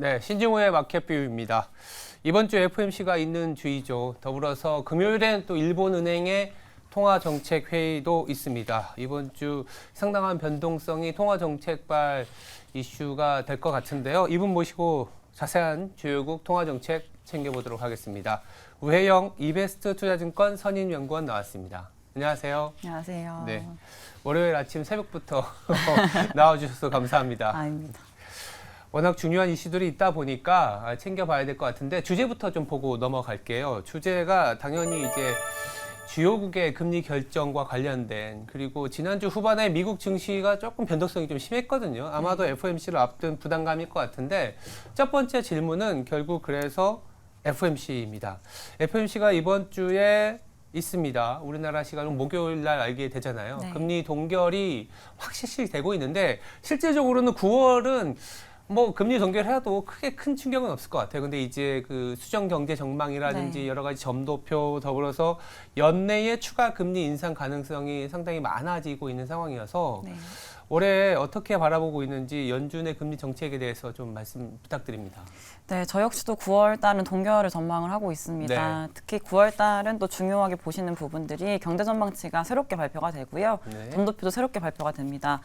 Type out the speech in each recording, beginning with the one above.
네, 신증호의 마켓뷰입니다. 이번 주 FOMC가 있는 주이죠. 더불어서 금요일엔 또 일본은행의 통화정책회의도 있습니다. 이번 주 상당한 변동성이 통화정책발 이슈가 될 것 같은데요. 이분 모시고 자세한 주요국 통화정책 챙겨보도록 하겠습니다. 우혜영 이베스트 투자증권 선임연구원 나왔습니다. 안녕하세요. 안녕하세요. 네, 월요일 아침 새벽부터 나와주셔서 감사합니다. 아닙니다. 워낙 중요한 이슈들이 있다 보니까 챙겨봐야 될 것 같은데 주제부터 좀 보고 넘어갈게요. 주제가 당연히 이제 주요국의 금리 결정과 관련된, 그리고 지난주 후반에 미국 증시가 조금 변동성이 좀 심했거든요. 아마도 FOMC를 앞둔 부담감일 것 같은데 첫 번째 질문은 결국 그래서 FOMC입니다. FOMC가 이번 주에 있습니다. 우리나라 시간은 목요일 날 알게 되잖아요. 네. 금리 동결이 확 실시되고 있는데 실질적으로는 9월은 뭐 금리 동결해도 크게 큰 충격은 없을 것 같아요. 근데 이제 그 수정 경제 전망이라든지 네. 여러 가지 점도표 더불어서 연내에 추가 금리 인상 가능성이 상당히 많아지고 있는 상황이어서 네. 올해 어떻게 바라보고 있는지 연준의 금리 정책에 대해서 좀 말씀 부탁드립니다. 네, 저 역시도 9월 달은 동결을 전망을 하고 있습니다. 네. 특히 9월 달은 또 중요하게 보시는 부분들이 경제 전망치가 새롭게 발표가 되고요. 네. 점도표도 새롭게 발표가 됩니다.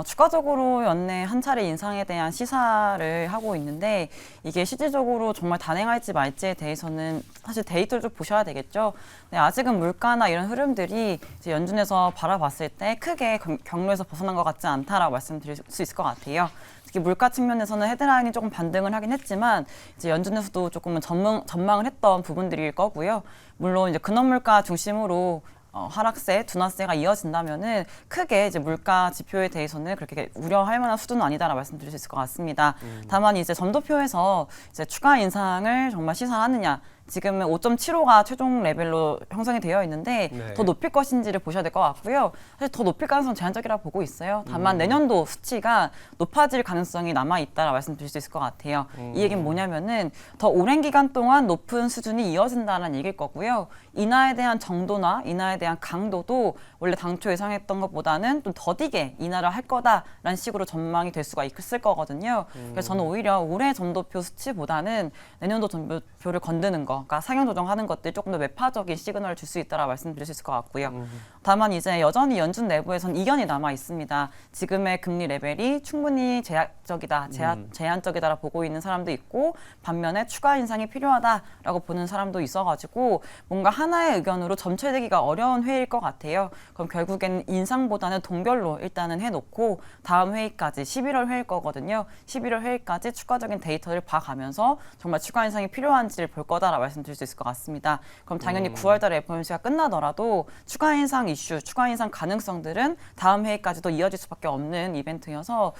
추가적으로 연내 한 차례 인상에 대한 시사를 하고 있는데 이게 실질적으로 정말 단행할지 말지에 대해서는 사실 데이터를 좀 보셔야 되겠죠. 네, 아직은 물가나 이런 흐름들이 이제 연준에서 바라봤을 때 크게 경로에서 벗어난 것 같지 않다라고 말씀드릴 수 있을 것 같아요. 특히 물가 측면에서는 헤드라인이 조금 반등을 하긴 했지만 이제 연준에서도 조금은 전망을 했던 부분들일 거고요. 물론 이제 근원물가 중심으로 하락세, 둔화세가 이어진다면은 크게 이제 물가 지표에 대해서는 그렇게 우려할 만한 수준은 아니다라고 말씀드릴 수 있을 것 같습니다. 다만 이제 점도표에서 이제 추가 인상을 정말 시사하느냐. 지금은 5.75가 최종 레벨로 형성이 되어 있는데 네. 더 높일 것인지를 보셔야 될 것 같고요. 사실 더 높일 가능성 제한적이라고 보고 있어요. 다만 내년도 수치가 높아질 가능성이 남아 있다라고 말씀드릴 수 있을 것 같아요. 이 얘기는 뭐냐면은 더 오랜 기간 동안 높은 수준이 이어진다는 얘기일 거고요. 인하에 대한 정도나 인하에 대한 강도도 원래 당초 예상했던 것보다는 좀 더디게 인하를 할 거다라는 식으로 전망이 될 수가 있을 거거든요. 그래서 저는 오히려 올해 점도표 수치보다는 내년도 점도표를 건드는 거, 그러니까 상향 조정하는 것들이 조금 더 매파적인 시그널을 줄 수 있다라고 말씀드릴 수 있을 것 같고요. 다만 이제 여전히 연준 내부에선 이견이 남아 있습니다. 지금의 금리 레벨이 충분히 제한적이다라고 보고 있는 사람도 있고 반면에 추가 인상이 필요하다라고 보는 사람도 있어가지고 뭔가 하나의 의견으로 점철되기가 어려운 회의일 것 같아요. 그럼 결국에는 인상보다는 동결로 일단은 해놓고 다음 회의까지 11월 회의일 거거든요. 11월 회의까지 추가적인 데이터를 봐가면서 정말 추가 인상이 필요한지를 볼 거다라고 말씀드릴 수 있을 것 같습니다. 그럼 당연히 9월 달에 FOMC가 끝나더라도 추가 인상 이슈, 추가 인상 가능성들은 다음 회의까지도 이어질 수밖에 없는 이벤트여서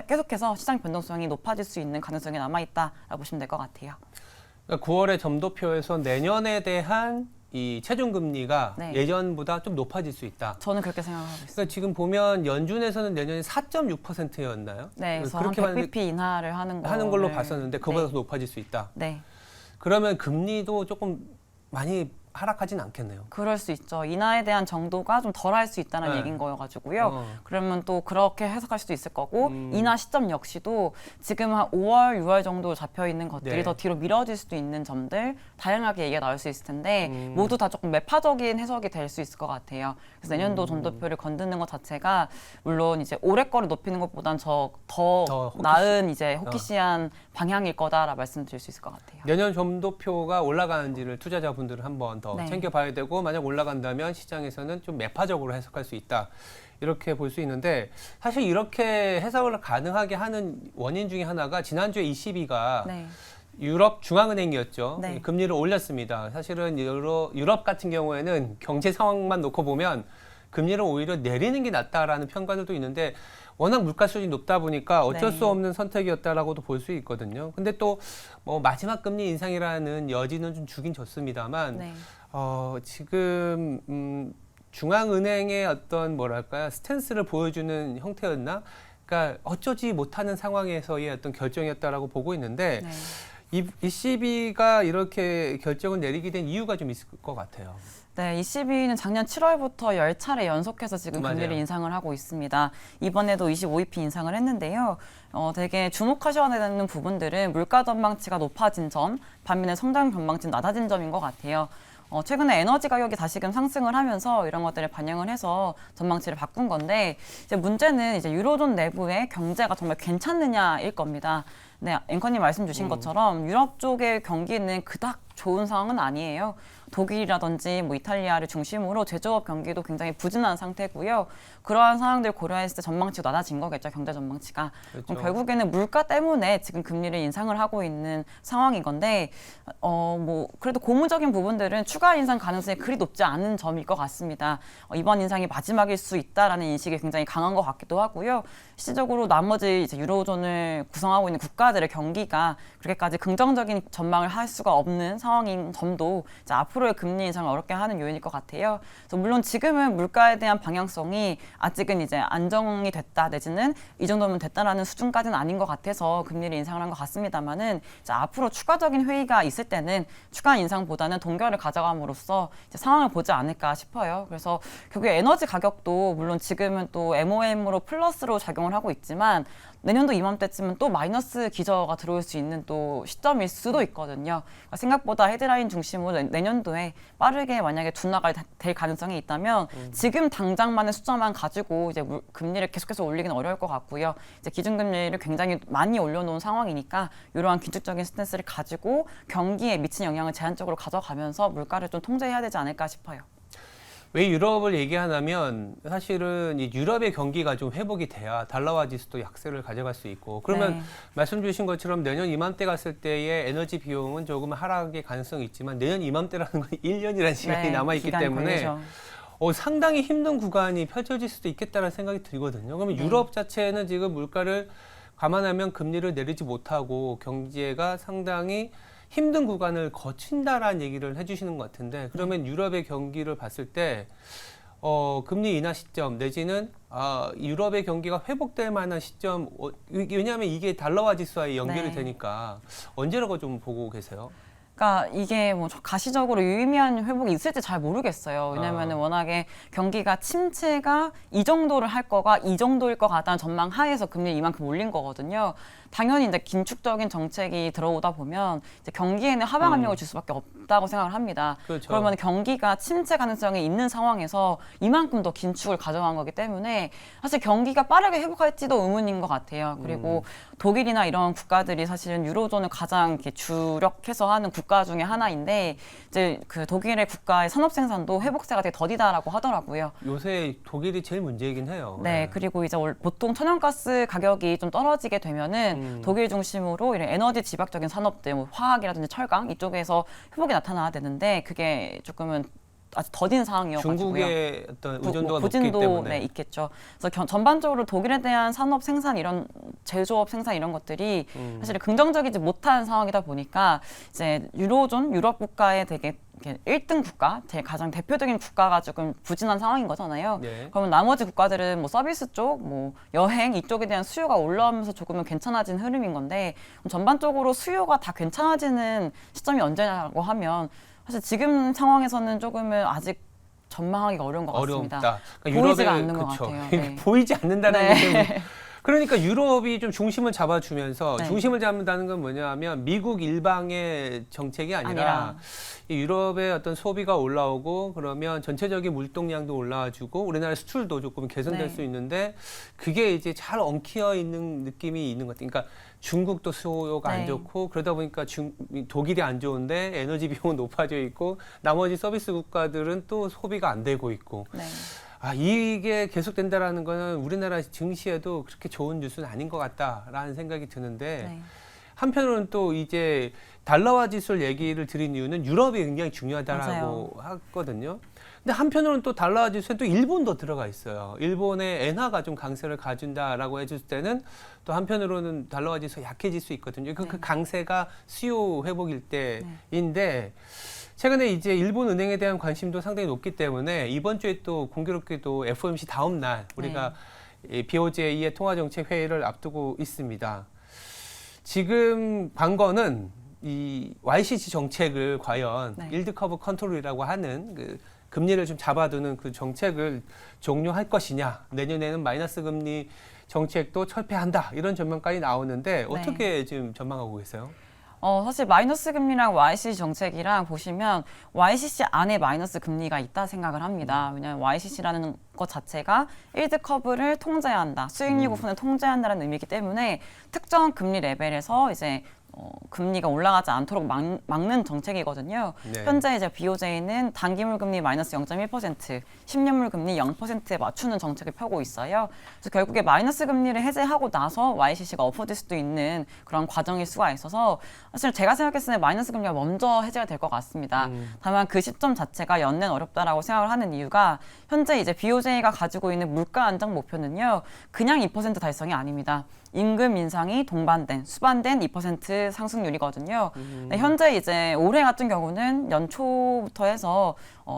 계속해서 시장 변동성이 높아질 수 있는 가능성이 남아있다라고 보시면 될 것 같아요. 그러니까 9월의 점도표에서 내년에 대한 이 최종 금리가 네. 예전보다 좀 높아질 수 있다. 저는 그렇게 생각하고 있습니다. 그러니까 지금 보면 연준에서는 내년에 4.6%였나요? 네, 그래서 그렇게 한 100bp 인하를 하는 걸로 봤었는데 그보다 네. 더 높아질 수 있다. 네. 그러면 금리도 조금 많이 하락하진 않겠네요. 그럴 수 있죠. 인하에 대한 정도가 좀 덜 할 수 있다는 네. 얘기인 거여가지고요. 그러면 또 그렇게 해석할 수도 있을 거고 인하 시점 역시도 지금 한 5월, 6월 정도 잡혀 있는 것들이 네. 더 뒤로 미뤄질 수도 있는 점들 다양하게 얘기가 나올 수 있을 텐데 모두 다 조금 매파적인 해석이 될 수 있을 것 같아요. 그래서 내년도 점도표를 건드는 것 자체가 물론 이제 올해 거를 높이는 것보단 더 나은 이제 호키시한 방향일 거다라고 말씀드릴 수 있을 것 같아요. 내년 점도표가 올라가는지를 투자자분들은 한번 더 네. 챙겨봐야 되고, 만약 올라간다면 시장에서는 좀 매파적으로 해석할 수 있다. 이렇게 볼 수 있는데, 사실 이렇게 해석을 가능하게 하는 원인 중에 하나가 지난주에 ECB가 네. 유럽 중앙은행이었죠. 네. 금리를 올렸습니다. 사실은 유럽 같은 경우에는 경제 상황만 놓고 보면 금리를 오히려 내리는 게 낫다라는 평가들도 있는데 워낙 물가 수준이 높다 보니까 어쩔 네. 수 없는 선택이었다라고도 볼 수 있거든요. 근데 또 뭐 마지막 금리 인상이라는 여지는 좀 주긴 줬습니다만 네. 지금 중앙은행의 어떤 뭐랄까요, 스탠스를 보여주는 형태였나? 그러니까 어쩌지 못하는 상황에서의 어떤 결정이었다라고 보고 있는데 네. 이 ECB가 이렇게 결정을 내리게 된 이유가 좀 있을 것 같아요. 네, ECB는 작년 7월부터 10차례 연속해서 지금 맞아요. 금리를 인상을 하고 있습니다. 이번에도 25bp 인상을 했는데요. 되게 주목하셔야 되는 부분들은 물가 전망치가 높아진 점, 반면에 성장 전망치는 낮아진 점인 것 같아요. 최근에 에너지 가격이 다시금 상승을 하면서 이런 것들을 반영을 해서 전망치를 바꾼 건데, 이제 문제는 이제 유로존 내부의 경제가 정말 괜찮느냐일 겁니다. 네, 앵커님 말씀 주신 것처럼 유럽 쪽의 경기는 그닥 좋은 상황은 아니에요. 독일이라든지 뭐 이탈리아를 중심으로 제조업 경기도 굉장히 부진한 상태고요. 그러한 상황들 고려했을 때 전망치가 낮아진 거겠죠, 경제 전망치가. 그렇죠. 그럼 결국에는 물가 때문에 지금 금리를 인상을 하고 있는 상황인 건데, 뭐 그래도 고무적인 부분들은 추가 인상 가능성이 그리 높지 않은 점일 것 같습니다. 이번 인상이 마지막일 수 있다라는 인식이 굉장히 강한 것 같기도 하고요. 실질적으로 나머지 이제 유로존을 구성하고 있는 국가들의 경기가 그렇게까지 긍정적인 전망을 할 수가 없는 상황인 점도 이제 앞으로의 금리 인상을 어렵게 하는 요인일 것 같아요. 그래서 물론 지금은 물가에 대한 방향성이 아직은 이제 안정이 됐다 내지는 이 정도면 됐다라는 수준까지는 아닌 것 같아서 금리를 인상을 한 것 같습니다만은 이제 앞으로 추가적인 회의가 있을 때는 추가 인상보다는 동결을 가져감으로써 이제 상황을 보지 않을까 싶어요. 그래서 결국에 에너지 가격도 물론 지금은 또 MOM으로 플러스로 작용을 하고 있지만 내년도 이맘때쯤은 또 마이너스 기저가 들어올 수 있는 또 시점일 수도 있거든요. 그러니까 생각보다 헤드라인 중심으로 내년도에 빠르게 만약에 둔화가 될 가능성이 있다면 지금 당장만의 숫자만 가지고 이제 금리를 계속해서 올리기는 어려울 것 같고요. 이제 기준금리를 굉장히 많이 올려놓은 상황이니까 이러한 긴축적인 스탠스를 가지고 경기에 미친 영향을 제한적으로 가져가면서 물가를 좀 통제해야 되지 않을까 싶어요. 왜 유럽을 얘기하냐면 사실은 이 유럽의 경기가 좀 회복이 돼야 달러화 지수도 약세를 가져갈 수 있고 그러면 네. 말씀 주신 것처럼 내년 이맘때 갔을 때의 에너지 비용은 조금 하락의 가능성이 있지만 내년 이맘때라는 건 1년이라는 시간이 네, 남아있기 기간이 때문에 걸리죠. 상당히 힘든 구간이 펼쳐질 수도 있겠다는 생각이 들거든요. 그러면 유럽 자체는 지금 물가를 감안하면 금리를 내리지 못하고 경제가 상당히 힘든 구간을 거친다라는 얘기를 해주시는 것 같은데 그러면 유럽의 경기를 봤을 때 금리 인하 시점 내지는 유럽의 경기가 회복될 만한 시점 왜냐하면 이게 달러화 지수와 연결이 네. 되니까 언제라고 좀 보고 계세요? 그러니까 이게 뭐 가시적으로 유의미한 회복이 있을지 잘 모르겠어요. 왜냐하면 워낙에 경기가 침체가 이 정도를 할 거가 이 정도일 것 같다는 전망 하에서 금리 이만큼 올린 거거든요. 당연히 이제 긴축적인 정책이 들어오다 보면 이제 경기에는 하방 압력을 줄 수밖에 없다고 생각을 합니다. 그렇죠. 그러면 경기가 침체 가능성이 있는 상황에서 이만큼 더 긴축을 가져간 거기 때문에 사실 경기가 빠르게 회복할지도 의문인 것 같아요. 그리고 독일이나 이런 국가들이 사실은 유로존을 가장 이렇게 주력해서 하는 국가 중에 하나인데 이제 그 독일의 국가의 산업 생산도 회복세가 되게 더디다라고 하더라고요. 요새 독일이 제일 문제이긴 해요. 네, 그리고 이제 보통 천연가스 가격이 좀 떨어지게 되면은 독일 중심으로 이런 에너지 집약적인 산업들, 뭐 화학이라든지 철강 이쪽에서 회복이 나타나야 되는데 그게 조금은 아주 더딘 상황이어가지고요. 중국의 어떤 의존도가 높기 부진도 때문에 네, 있겠죠. 그래서 전반적으로 독일에 대한 산업 생산 이런 제조업 생산 이런 것들이 사실 긍정적이지 못한 상황이다 보니까 이제 유로존 유럽 국가의 되게 1등 국가, 제 가장 대표적인 국가가 조금 부진한 상황인 거잖아요. 네. 그러면 나머지 국가들은 뭐 서비스 쪽, 뭐 여행 이쪽에 대한 수요가 올라오면서 조금은 괜찮아진 흐름인 건데 전반적으로 수요가 다 괜찮아지는 시점이 언제냐고 하면 사실 지금 상황에서는 조금은 아직 전망하기가 어려운 것 같습니다. 어렵다. 그러니까 보이지가 않는 것 같아요. 네. 보이지 않는다는 네. 게 때문에. 그러니까 유럽이 좀 중심을 잡아주면서 네. 중심을 잡는다는 건 뭐냐면 미국 일방의 정책이 아니라 이 유럽의 어떤 소비가 올라오고 그러면 전체적인 물동량도 올라와주고 우리나라 수출도 조금 개선될 네. 수 있는데 그게 이제 잘 엉키어 있는 느낌이 있는 것 같아요. 그러니까 중국도 수요가 안 네. 좋고 그러다 보니까 독일이 안 좋은데 에너지 비용은 높아져 있고 나머지 서비스 국가들은 또 소비가 안 되고 있고 네. 이게 계속된다라는 거는 우리나라 증시에도 그렇게 좋은 뉴스는 아닌 것 같다라는 생각이 드는데 네. 한편으로는 또 이제 달러화 지수를 얘기를 드린 이유는 유럽이 굉장히 중요하다라고 하거든요. 근데 한편으로는 또 달러화 지수에 또 일본도 들어가 있어요. 일본의 엔화가 좀 강세를 가준다라고 해줄 때는 또 한편으로는 달러화 지수가 약해질 수 있거든요. 그 강세가 수요 회복일 때인데 최근에 이제 일본 은행에 대한 관심도 상당히 높기 때문에 이번 주에 또 공교롭게도 FOMC 다음 날 우리가 BOJ의 통화정책 회의를 앞두고 있습니다. 지금 관건은 이 YCC 정책을 과연 네. 일드 커브 컨트롤이라고 하는 그 금리를 좀 잡아두는 그 정책을 종료할 것이냐, 내년에는 마이너스 금리 정책도 철폐한다 이런 전망까지 나오는데 어떻게 지금 전망하고 계세요? 사실 마이너스 금리랑 YCC 정책이랑 보시면 YCC 안에 마이너스 금리가 있다 생각을 합니다. 왜냐하면 YCC라는 것 자체가 일드 커브를 통제한다, 수익률 부분을 통제한다는 의미이기 때문에 특정 금리 레벨에서 이제 금리가 올라가지 않도록 막는 정책이거든요. 네. 현재 이제 BOJ는 단기물 금리 마이너스 0.1%, 10년물 금리 0%에 맞추는 정책을 펴고 있어요. 그래서 결국에 마이너스 금리를 해제하고 나서 YCC가 엎어질 수도 있는 그런 과정일 수가 있어서 사실 제가 생각했을 때 마이너스 금리가 먼저 해제가 될 것 같습니다. 다만 그 시점 자체가 연내는 어렵다라고 생각을 하는 이유가 현재 이제 BOJ가 가지고 있는 물가 안정 목표는요, 그냥 2% 달성이 아닙니다. 임금 인상이 동반된 수반된 2% 상승률이거든요. 네, 현재 이제 올해 같은 경우는 연초부터 해서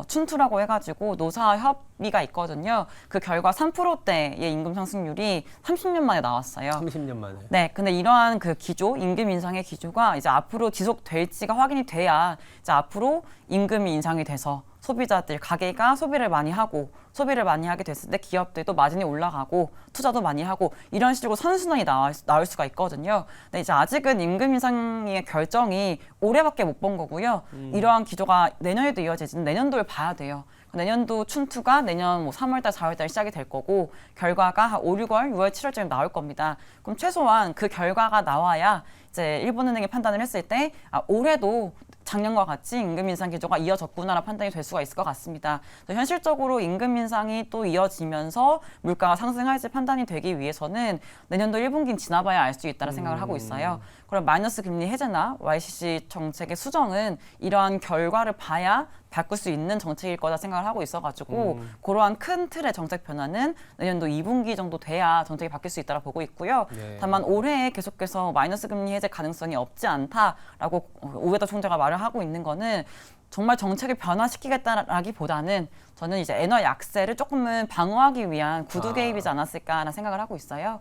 춘투라고 해가지고 노사 협의가 있거든요. 그 결과 3%대의 임금 상승률이 30년 만에 나왔어요. 30년 만에. 네, 근데 이러한 그 기조, 임금 인상의 기조가 이제 앞으로 지속될지가 확인이 돼야 이제 앞으로 임금이 인상이 돼서 소비자들, 가게가 소비를 많이 하게 됐을 때 기업들도 마진이 올라가고 투자도 많이 하고 이런 식으로 선순환이 나올 수가 있거든요. 근데 이제 아직은 임금 인상의 결정이 올해밖에 못 본 거고요. 이러한 기조가 내년에도 이어지지는 내년도를 봐야 돼요. 내년도 춘투가 내년 뭐 3월달, 4월달 시작이 될 거고 결과가 한 5, 6월, 6월, 7월쯤 나올 겁니다. 그럼 최소한 그 결과가 나와야 이제 일본은행이 판단을 했을 때 올해도 작년과 같이 임금 인상 기조가 이어졌구나라는 판단이 될 수가 있을 것 같습니다. 현실적으로 임금 인상이 또 이어지면서 물가가 상승할지 판단이 되기 위해서는 내년도 1분기는 지나봐야 알 수 있다는 생각을 하고 있어요. 그럼 마이너스 금리 해제나 YCC 정책의 수정은 이러한 결과를 봐야 바꿀 수 있는 정책일 거다 생각을 하고 있어가지고 그러한 큰 틀의 정책 변화는 내년도 2분기 정도 돼야 정책이 바뀔 수 있다고 보고 있고요. 네. 다만 올해 계속해서 마이너스 금리 해제 가능성이 없지 않다라고 우에다 총재가 말을 하고 있는 거는 정말 정책을 변화시키겠다라기보다는 저는 이제 엔화 약세를 조금은 방어하기 위한 구두 개입이지 않았을까라는 생각을 하고 있어요.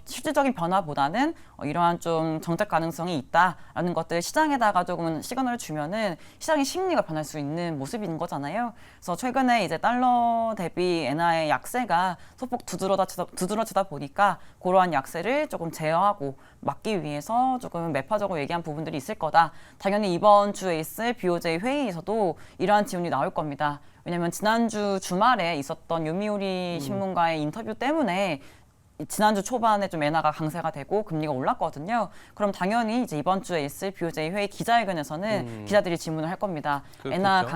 실질적인 변화보다는 이러한 좀 정책 가능성이 있다라는 것들 시장에다가 조금은 시그널을 주면은 시장의 심리가 변할 수 있는 모습인 거잖아요. 그래서 최근에 이제 달러 대비 엔화의 약세가 소폭 두드러지다 보니까 그러한 약세를 조금 제어하고 막기 위해서 조금 매파적으로 얘기한 부분들이 있을 거다. 당연히 이번 주에 있을 BOJ 회의에서도 이러한 지원이 나올 겁니다. 왜냐하면 지난주 주말에 있었던 요미우리 신문과의 인터뷰 때문에 지난주 초반에 좀 엔화가 강세가 되고 금리가 올랐거든요. 그럼 당연히 이제 이번 주에 있을 BOJ 회의 기자회견에서는 기자들이 질문을 할 겁니다. 엔화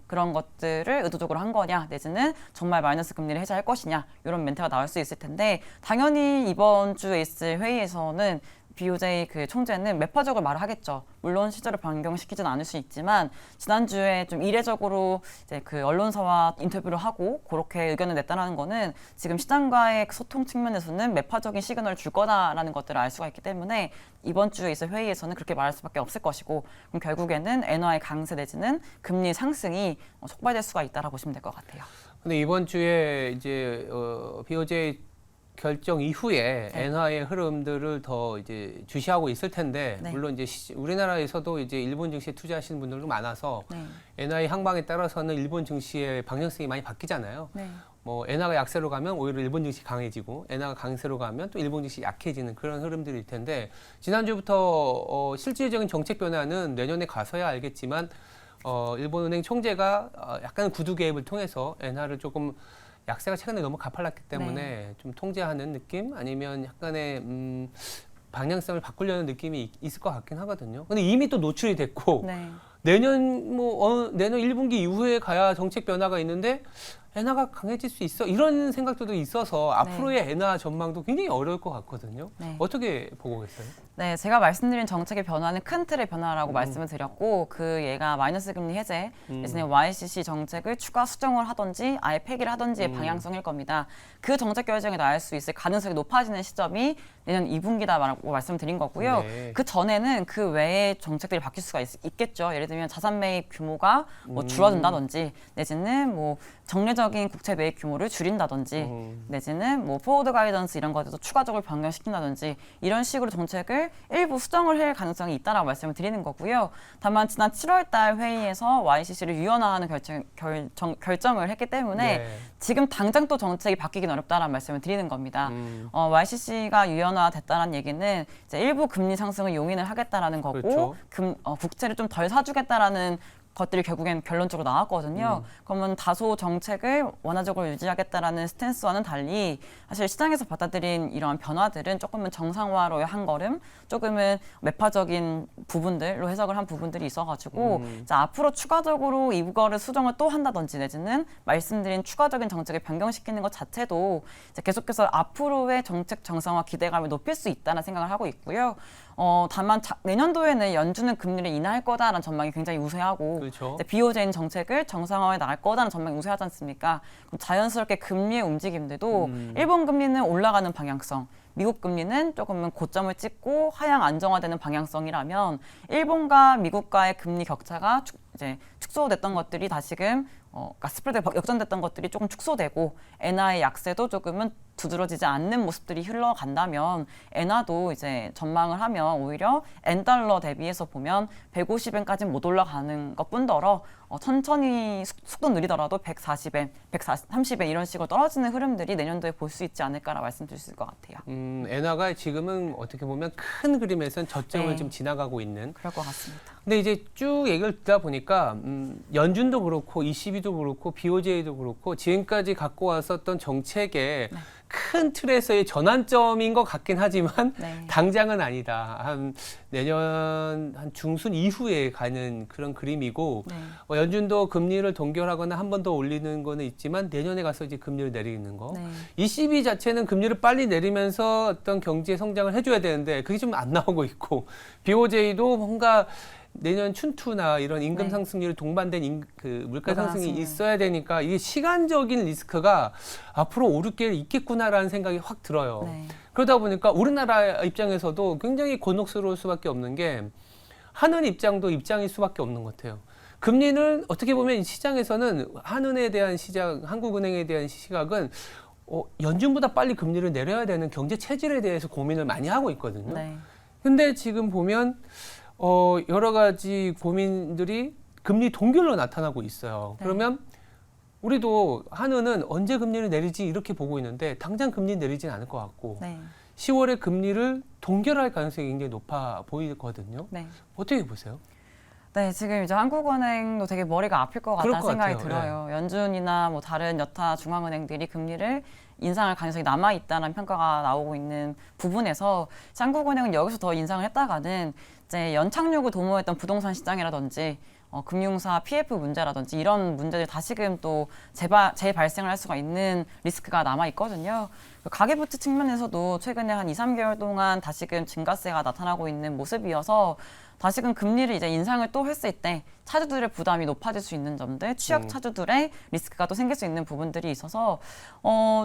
그런 것들을 의도적으로 한 거냐, 내지는 정말 마이너스 금리를 해제할 것이냐, 이런 멘트가 나올 수 있을 텐데 당연히 이번 주에 있을 회의에서는 BOJ 그 총재는 매파적으로 말을 하겠죠. 물론 실제로 변경시키진 않을 수 있지만 지난주에 좀 이례적으로 이제 그 언론사와 인터뷰를 하고 그렇게 의견을 냈다는 거는 지금 시장과의 소통 측면에서는 매파적인 시그널을 줄 거다라는 것들을 알 수가 있기 때문에 이번 주에 있을 회의에서는 그렇게 말할 수밖에 없을 것이고 그럼 결국에는 엔화의 강세 내지는 금리 상승이 촉발될 수가 있다라고 보시면 될 것 같아요. 근데 이번 주에 이제 BOJ 결정 이후에 네. 엔화의 흐름들을 더 이제 주시하고 있을 텐데 네. 물론 이제 우리나라에서도 이제 일본 증시에 투자하시는 분들도 많아서 네. 엔화의 항방에 따라서는 일본 증시의 방향성이 많이 바뀌잖아요. 네. 뭐 엔화가 약세로 가면 오히려 일본 증시 강해지고 엔화가 강세로 가면 또 일본 증시 약해지는 그런 흐름들일 텐데 지난주부터 실질적인 정책 변화는 내년에 가서야 알겠지만 일본은행 총재가 약간 구두 개입을 통해서 엔화를 조금 약세가 최근에 너무 가팔랐기 때문에 좀 통제하는 느낌 아니면 약간의 방향성을 바꾸려는 느낌이 있을 것 같긴 하거든요. 근데 이미 또 노출이 됐고 내년 내년 1분기 이후에 가야 정책 변화가 있는데 엔화가 강해질 수 있어 이런 생각들도 있어서 앞으로의 엔화 전망도 굉장히 어려울 것 같거든요. 어떻게 보고 계세요? 네, 제가 말씀드린 정책의 변화는 큰 틀의 변화라고 말씀을 드렸고 그 얘가 마이너스 금리 해제, 내지는 YCC 정책을 추가 수정을 하든지 아예 폐기를 하든지의 방향성일 겁니다. 그 정책 결정이 나올 수 있을 가능성이 높아지는 시점이 내년 2분기다라고 말씀드린 거고요. 네. 그 전에는 그 외의 정책들이 바뀔 수가 있겠죠. 예를 들면 자산 매입 규모가 뭐 줄어든다든지 내지는 뭐 정례적 일반적인 국채 매입 규모를 줄인다든지 내지는 뭐 포워드 가이던스 이런 것들도 추가적으로 변경시킨다든지 이런 식으로 정책을 일부 수정을 할 가능성이 있다라고 말씀을 드리는 거고요. 다만 지난 7월 달 회의에서 YCC를 유연화하는 결정을 했기 때문에 네. 지금 당장 또 정책이 바뀌긴 어렵다라는 말씀을 드리는 겁니다. YCC가 유연화됐다는 얘기는 이제 일부 금리 상승을 용인을 하겠다라는 거고 그렇죠. 국채를 좀 덜 사주겠다라는 것들이 결국엔 결론적으로 나왔거든요. 그러면 다소 정책을 완화적으로 유지하겠다라는 스탠스와는 달리 사실 시장에서 받아들인 이러한 변화들은 조금은 정상화로의 한 걸음, 조금은 매파적인 부분들로 해석을 한 부분들이 있어가지고 이제 앞으로 추가적으로 이거를 수정을 또 한다든지 내지는 말씀드린 추가적인 정책을 변경시키는 것 자체도 이제 계속해서 앞으로의 정책 정상화 기대감을 높일 수 있다는 생각을 하고 있고요. 다만 내년도에는 연준은 금리를 인하할 거다라는 전망이 굉장히 우세하고 그렇죠. 이제 BOJ는 정책을 정상화해 나갈 거다라는 전망이 우세하지 않습니까? 그럼 자연스럽게 금리의 움직임들도 일본 금리는 올라가는 방향성, 미국 금리는 조금은 고점을 찍고 하향 안정화되는 방향성이라면 일본과 미국과의 금리 격차가 이제 축소됐던 것들이 다시금 그러니까 스프레드가 역전됐던 것들이 조금 축소되고 엔화의 약세도 조금은 두드러지지 않는 모습들이 흘러간다면 엔화도 이제 전망을 하면 오히려 엔달러 대비해서 보면 150엔까지 못 올라가는 것뿐더러 천천히 속도 느리더라도 140엔, 130엔 이런 식으로 떨어지는 흐름들이 내년도에 볼 수 있지 않을까라 말씀드릴 수 있을 것 같아요. 엔화가 지금은 어떻게 보면 큰 그림에서는 저점을 네. 좀 지나가고 있는. 그럴 것 같습니다. 근데 이제 쭉 얘기를 듣다 보니까 연준도 그렇고 ECB도 그렇고 BOJ도 그렇고 지금까지 갖고 왔었던 정책의 큰 틀에서의 전환점인 것 같긴 하지만 네. 당장은 아니다. 내년 한 중순 이후에 가는 그런 그림이고 네. 연준도 금리를 동결하거나 한 번 더 올리는 거는 있지만 내년에 가서 이제 금리를 내리는 거. 네. ECB 자체는 금리를 빨리 내리면서 어떤 경제 성장을 해줘야 되는데 그게 좀 안 나오고 있고 BOJ도 뭔가 내년 춘투나 이런 임금 네. 상승률이 동반된 그 물가 상승이 맞습니다. 있어야 되니까 이게 시간적인 리스크가 앞으로 5, 6개월 있겠구나라는 생각이 확 들어요. 네. 그러다 보니까 우리나라 입장에서도 굉장히 곤혹스러울 수밖에 없는 게 한은 입장도 입장일 수밖에 없는 것 같아요. 금리는 어떻게 보면 시장에서는 한은에 대한 시장, 한국은행에 대한 시각은 연준보다 빨리 금리를 내려야 되는 경제 체질에 대해서 고민을 많이 하고 있거든요. 네. 근데 지금 보면 여러 가지 고민들이 금리 동결로 나타나고 있어요. 네. 그러면 우리도 한은은 언제 금리를 내리지 이렇게 보고 있는데 당장 금리 내리진 않을 것 같고 네. 10월에 금리를 동결할 가능성이 굉장히 높아 보이거든요. 네. 어떻게 보세요? 네, 지금 이제 한국은행도 되게 머리가 아플 것 그럴 같다는 것 생각이 같아요. 들어요. 연준이나 뭐 다른 여타 중앙은행들이 금리를 인상할 가능성이 남아 있다는 평가가 나오고 있는 부분에서 한국은행은 여기서 더 인상을 했다가는 이제 연착륙을 도모했던 부동산 시장이라든지 금융사 PF 문제라든지 이런 문제들이 다시금 또 재발생을 할 수가 있는 리스크가 남아 있거든요. 가계부채 측면에서도 최근에 한 2, 3개월 동안 다시금 증가세가 나타나고 있는 모습이어서 다시금 금리를 이제 인상을 또 했을 때 차주들의 부담이 높아질 수 있는 점들, 취약 차주들의 리스크가 또 생길 수 있는 부분들이 있어서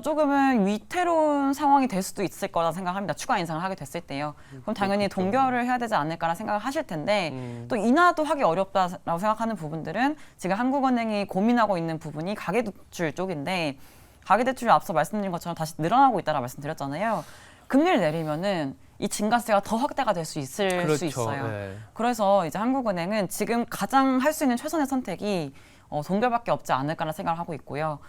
조금은 위태로운 상황이 될 수도 있을 거라 생각합니다. 추가 인상을 하게 됐을 때요. 그럼 당연히 동결을 해야 되지 않을까라는 생각을 하실 텐데 또 인하도 하기 어렵다라고 생각하는 부분들은 지금 한국은행이 고민하고 있는 부분이 가계대출 쪽인데 가계대출이 앞서 말씀드린 것처럼 다시 늘어나고 있다라 말씀드렸잖아요. 금리를 내리면은 이 증가세가 더 확대가 될 수 있을 그렇죠. 수 있어요. 네. 그래서 이제 한국은행은 지금 가장 할 수 있는 최선의 선택이 동결밖에 없지 않을까라는 생각을 하고 있고요.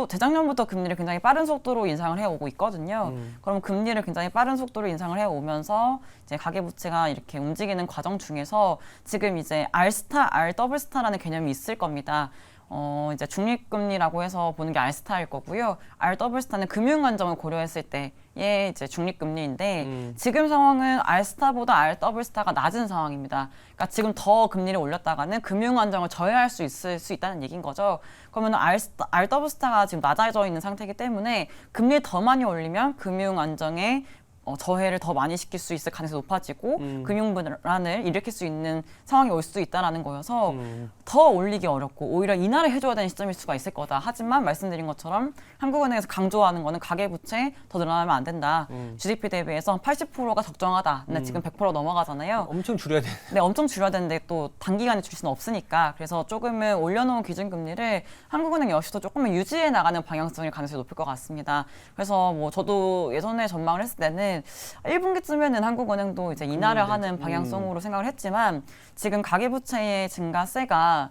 재작년부터 금리를 굉장히 빠른 속도로 인상을 해오고 있거든요. 그럼 금리를 굉장히 빠른 속도로 인상을 해오면서 이제 가계부채가 이렇게 움직이는 과정 중에서 지금 이제 R 더블 스타라는 개념이 있을 겁니다. 이제 중립금리라고 해서 보는 게 R스타일 거고요. R 더블 스타는 금융 안정을 고려했을 때의 이제 중립금리인데 지금 상황은 R스타보다 R 더블 스타가 낮은 상황입니다. 그러니까 지금 더 금리를 올렸다가는 금융 안정을 저해할 수 있다는 얘기인 거죠. 그러면 R 더블 스타가 지금 낮아져 있는 상태이기 때문에 금리를 더 많이 올리면 금융 안정에 저해를 더 많이 시킬 수 있을 가능성이 높아지고 금융불안을 일으킬 수 있는 상황이 올 수도 있다는 거여서 더 올리기 어렵고 오히려 인하를 해줘야 되는 시점일 수가 있을 거다. 하지만 말씀드린 것처럼 한국은행에서 강조하는 거는 가계부채 더 늘어나면 안 된다. GDP 대비해서 80%가 적정하다. 근데 지금 100% 넘어가잖아요. 엄청 줄여야 돼. 네, 엄청 줄여야 되는데 또 단기간에 줄 수는 없으니까 그래서 조금은 올려놓은 기준금리를 한국은행 역시도 조금은 유지해 나가는 방향성일 가능성이 높을 것 같습니다. 그래서 뭐 저도 예전에 전망을 했을 때는 1분기쯤에는 한국은행도 이제 인하를 하는 방향성으로 생각을 했지만 지금 가계부채의 증가세가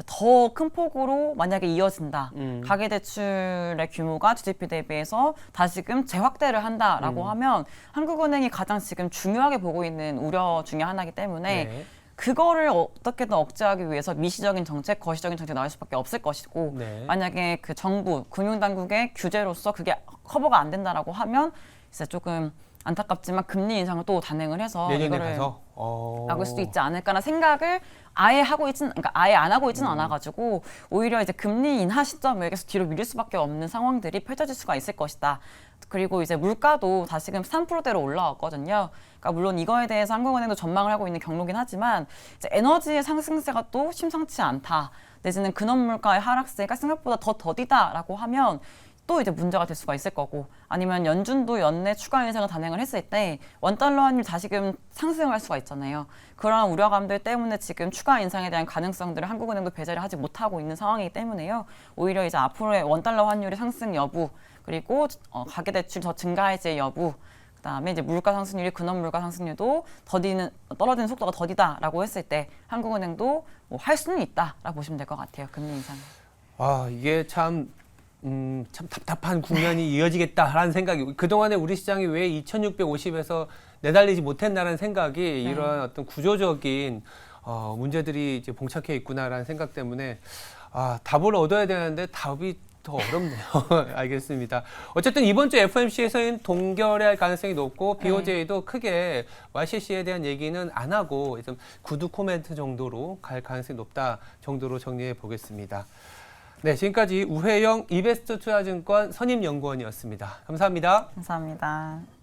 더 큰 폭으로 만약에 이어진다. 가계대출의 규모가 GDP 대비해서 다시금 재확대를 한다라고 하면 한국은행이 가장 지금 중요하게 보고 있는 우려 중에 하나이기 때문에 네. 그거를 어떻게든 억제하기 위해서 미시적인 정책, 거시적인 정책이 나올 수밖에 없을 것이고 네. 만약에 그 정부, 금융당국의 규제로서 그게 커버가 안 된다라고 하면 이제 조금 안타깝지만 금리 인상을 또 단행을 해서 내년에 이거를 가서 막을 수도 있지 않을까라는 생각을 아예 하고 있진, 그러니까 아예 안 하고 있지는 않아가지고 오히려 이제 금리 인하 시점을 계속 뒤로 미룰 수밖에 없는 상황들이 펼쳐질 수가 있을 것이다. 그리고 이제 물가도 다시금 3%대로 올라왔거든요. 그러니까 물론 이거에 대해서 한국은행도 전망을 하고 있는 경로긴 하지만 이제 에너지의 상승세가 또 심상치 않다. 내지는 근원물가의 하락세가 생각보다 더 더디다라고 하면 또 이제 문제가 될 수가 있을 거고 아니면 연준도 연내 추가 인상을 단행을 했을 때 원달러 환율 다시금 상승할 수가 있잖아요. 그런 우려감들 때문에 지금 추가 인상에 대한 가능성들을 한국은행도 배제를 하지 못하고 있는 상황이기 때문에요. 오히려 이제 앞으로의 원달러 환율의 상승 여부 그리고 가계대출 더 증가할지의 여부 그다음에 이제 물가 상승률이 근원 물가 상승률도 떨어지는 속도가 더디다라고 했을 때 한국은행도 뭐 할 수는 있다라고 보시면 될 것 같아요. 금리 인상. 아 이게 참 답답한 국면이 이어지겠다라는 생각이 그동안에 우리 시장이 왜 2650에서 내달리지 못했나라는 생각이 이런 어떤 구조적인 문제들이 이제 봉착해 있구나라는 생각 때문에 답을 얻어야 되는데 답이 더 어렵네요. 알겠습니다. 어쨌든 이번 주 FOMC에서는 동결할 가능성이 높고 BOJ도 크게 YCC에 대한 얘기는 안 하고 좀 구두 코멘트 정도로 갈 가능성이 높다 정도로 정리해 보겠습니다. 네, 지금까지 우회영 이베스트 투자증권 선임연구원이었습니다. 감사합니다. 감사합니다.